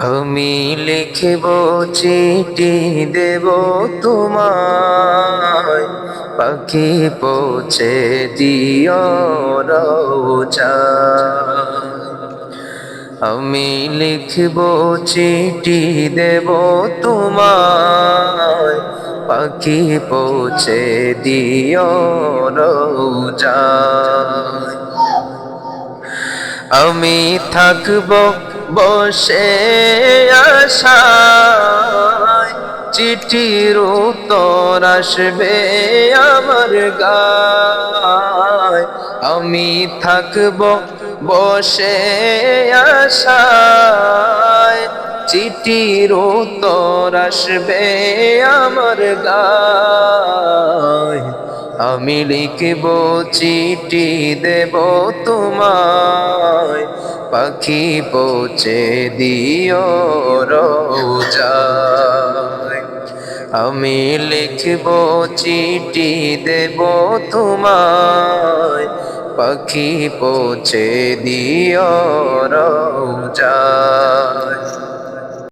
আমি লিখব চিঠি দেব তোমায়, পাখি পৌঁছে দিও রোজায়। আমি লিখব চিঠি দেব তোমায়, পাখি পৌঁছে দিও রোজায়। আমি থাকব বসে আশায়, চিঠির উত্তর আসবে আমার গায়। আমি থাকব বসে আশায়, চিঠির উত্তর আসবে আমার গায়। আমি লিখব চিঠি দেব তোমায়, পাখি পৌঁছে দিও রোজায়। আমি লিখব চিঠি দেব তোমায়, পাখি পৌঁছে দিও রোজায়।